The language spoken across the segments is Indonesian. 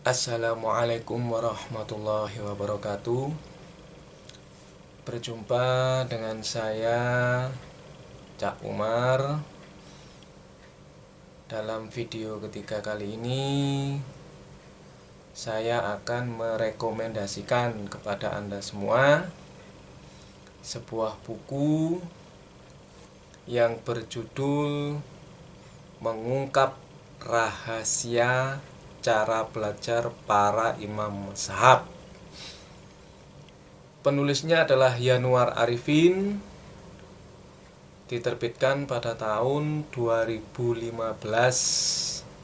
Assalamualaikum warahmatullahi wabarakatuh. Berjumpa dengan saya Cak Umar. Dalam video ketiga kali ini saya akan merekomendasikan kepada Anda semua sebuah buku yang berjudul Mengungkap Rahasia Cara Belajar Para Imam Mazhab. Penulisnya adalah Yanuar Arifin. Diterbitkan pada tahun 2015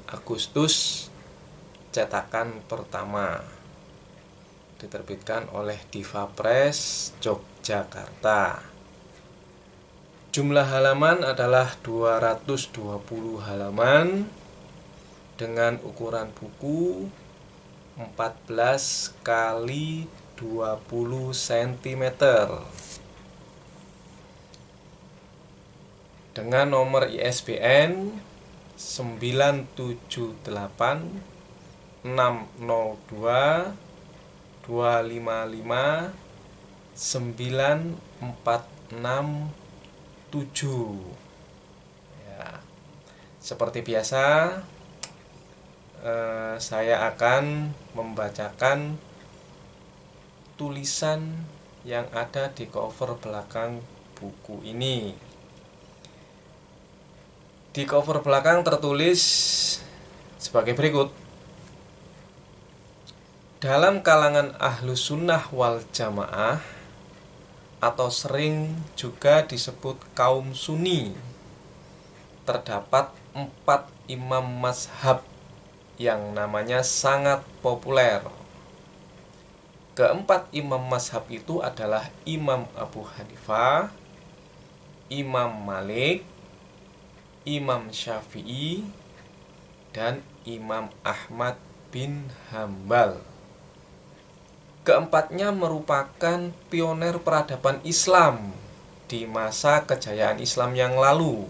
Agustus, cetakan pertama. Diterbitkan oleh Diva Press, Yogyakarta. Jumlah halaman adalah 220 halaman dengan ukuran buku 14 kali 20 cm dengan nomor ISBN 978 602 255 946 ya. Seperti biasa, saya akan membacakan tulisan yang ada di cover belakang buku ini. Di cover belakang tertulis sebagai berikut: dalam kalangan Ahlus Sunnah wal Jamaah, atau sering juga disebut kaum Sunni, terdapat 4 imam mazhab yang namanya sangat populer. Keempat imam mazhab itu adalah Imam Abu Hanifah, Imam Malik, Imam Syafi'i, dan Imam Ahmad bin Hambal. Keempatnya merupakan pioner peradaban Islam di masa kejayaan Islam yang lalu,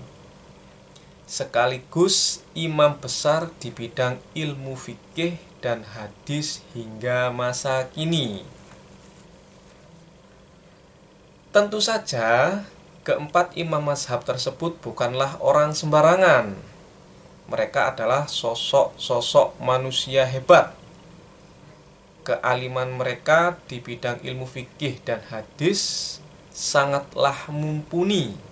sekaligus imam besar di bidang ilmu fikih dan hadis hingga masa kini. Tentu saja, keempat imam mazhab tersebut bukanlah orang sembarangan. Mereka adalah sosok-sosok manusia hebat. Kealiman mereka di bidang ilmu fikih dan hadis sangatlah mumpuni.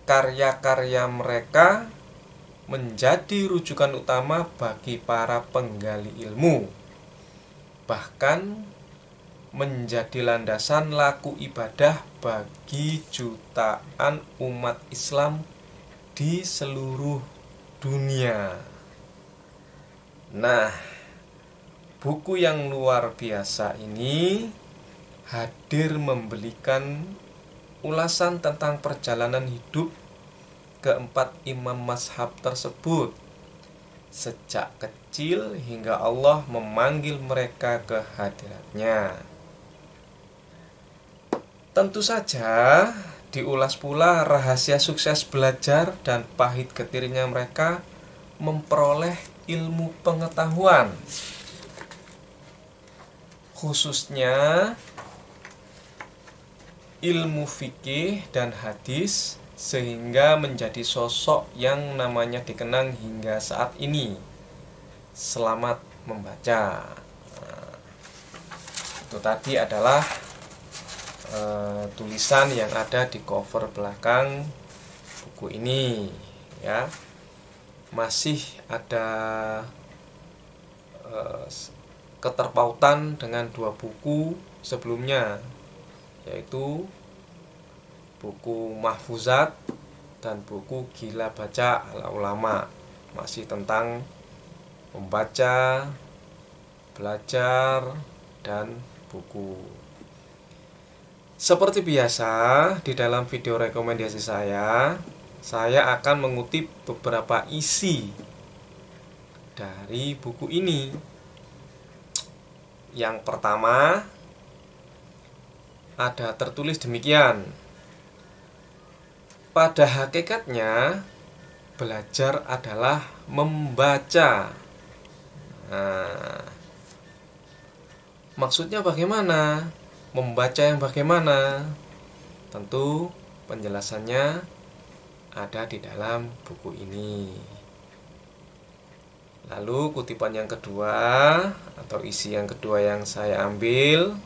Karya-karya mereka menjadi rujukan utama bagi para penggali ilmu, bahkan menjadi landasan laku ibadah bagi jutaan umat Islam di seluruh dunia. Nah, buku yang luar biasa ini hadir memberikan ulasan tentang perjalanan hidup keempat imam mazhab tersebut, sejak kecil hingga Allah memanggil mereka ke hadiratnya. Tentu saja diulas pula rahasia sukses belajar dan pahit getirnya mereka memperoleh ilmu pengetahuan, khususnya ilmu fikih dan hadis, sehingga menjadi sosok yang namanya dikenang hingga saat ini. Selamat membaca. Itu tadi adalah tulisan yang ada di cover belakang buku ini, ya. Masih ada keterpautan dengan 2 buku sebelumnya, yaitu buku Mahfuzat dan buku Gila Baca ala Ulama. Masih tentang membaca, belajar, dan buku. Seperti biasa, di dalam video rekomendasi saya akan mengutip beberapa isi dari buku ini. Yang pertama, ada tertulis demikian: pada hakikatnya, belajar adalah membaca. Nah, maksudnya bagaimana? Membaca yang bagaimana? Tentu penjelasannya ada di dalam buku ini. Lalu kutipan yang kedua atau isi yang kedua yang saya ambil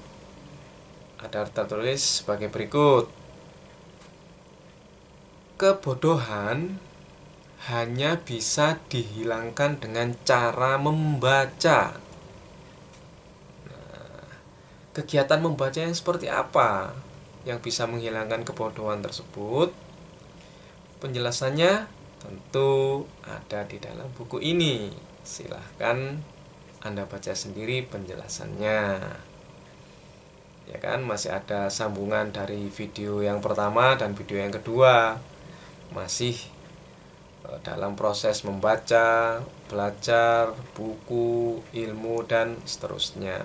ada tertulis sebagai berikut. Kebodohan hanya bisa dihilangkan dengan cara membaca. Nah, kegiatan membaca yang seperti apa yang bisa menghilangkan kebodohan tersebut? Penjelasannya tentu ada di dalam buku ini. Silahkan Anda baca sendiri penjelasannya. Ya kan, masih ada sambungan dari video yang pertama dan video yang kedua. Masih dalam proses membaca, belajar buku, ilmu, dan seterusnya.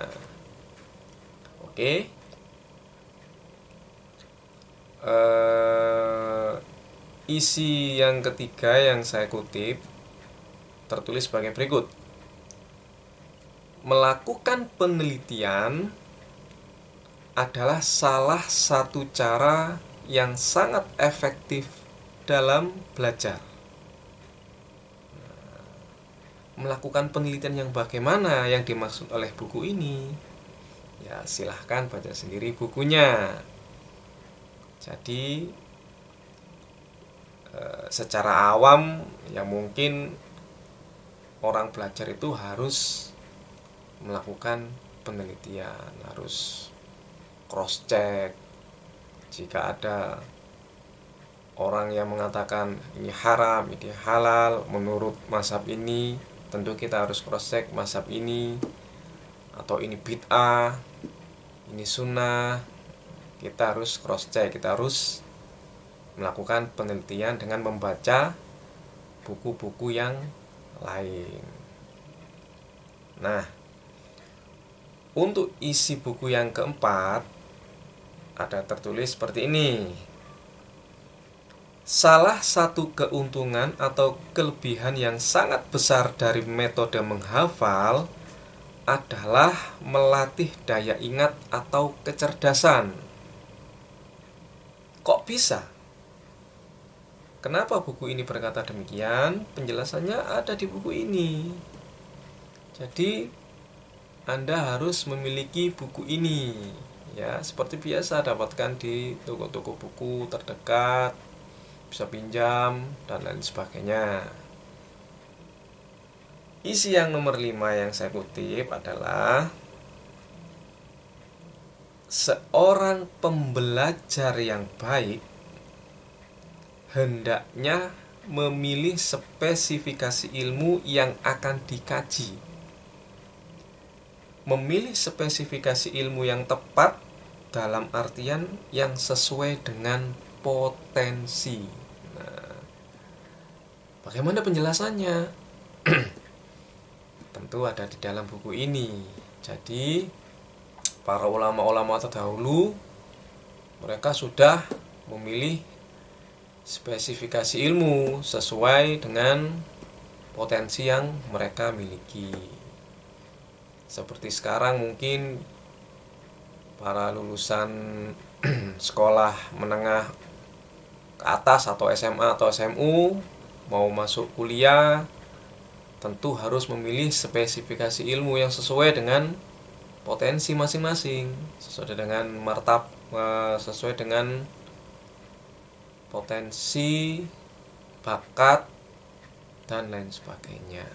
Oke. Isi yang ketiga yang saya kutip tertulis sebagai berikut. Melakukan penelitian adalah salah satu cara yang sangat efektif dalam belajar. Melakukan penelitian yang bagaimana yang dimaksud oleh buku ini? Ya, silahkan baca sendiri bukunya. Jadi secara awam ya mungkin orang belajar itu harus melakukan penelitian, harus cross check. Jika ada orang yang mengatakan ini haram, ini halal menurut mazhab ini, tentu kita harus cross check mazhab ini, atau ini bid'ah, ini sunnah. Kita harus cross check, kita harus melakukan penelitian dengan membaca buku-buku yang lain. Nah, untuk isi buku yang keempat ada tertulis seperti ini. Salah satu keuntungan atau kelebihan yang sangat besar dari metode menghafal adalah melatih daya ingat atau kecerdasan. Kok bisa? Kenapa buku ini berkata demikian? Penjelasannya ada di buku ini. Jadi Anda harus memiliki buku ini. Ya, seperti biasa dapatkan di toko-toko buku terdekat, bisa pinjam dan lain sebagainya. Isi yang nomor 5 yang saya kutip adalah seorang pembelajar yang baik hendaknya memilih spesifikasi ilmu yang akan dikaji. Memilih spesifikasi ilmu yang tepat dalam artian yang sesuai dengan potensi. Nah, bagaimana penjelasannya? Tentu ada di dalam buku ini. Jadi, para ulama-ulama terdahulu mereka sudah memilih spesifikasi ilmu sesuai dengan potensi yang mereka miliki. Seperti sekarang mungkin para lulusan sekolah menengah ke atas atau SMA atau SMU mau masuk kuliah, tentu harus memilih spesifikasi ilmu yang sesuai dengan potensi masing-masing, sesuai dengan sesuai dengan potensi, bakat, dan lain sebagainya.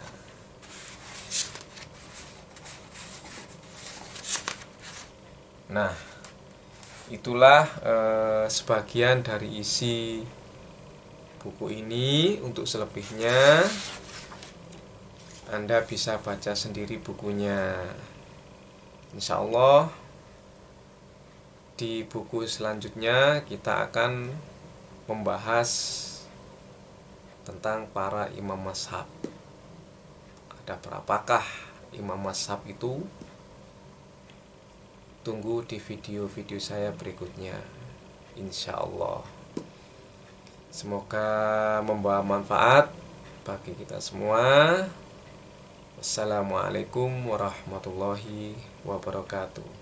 Nah, itulah sebagian dari isi buku ini. Untuk selebihnya Anda bisa baca sendiri bukunya. Insya Allah di buku selanjutnya kita akan membahas tentang para imam mazhab. Ada berapakah imam mazhab itu? Tunggu di video-video saya berikutnya, insya Allah. Semoga membawa manfaat bagi kita semua. Wassalamualaikum warahmatullahi wabarakatuh.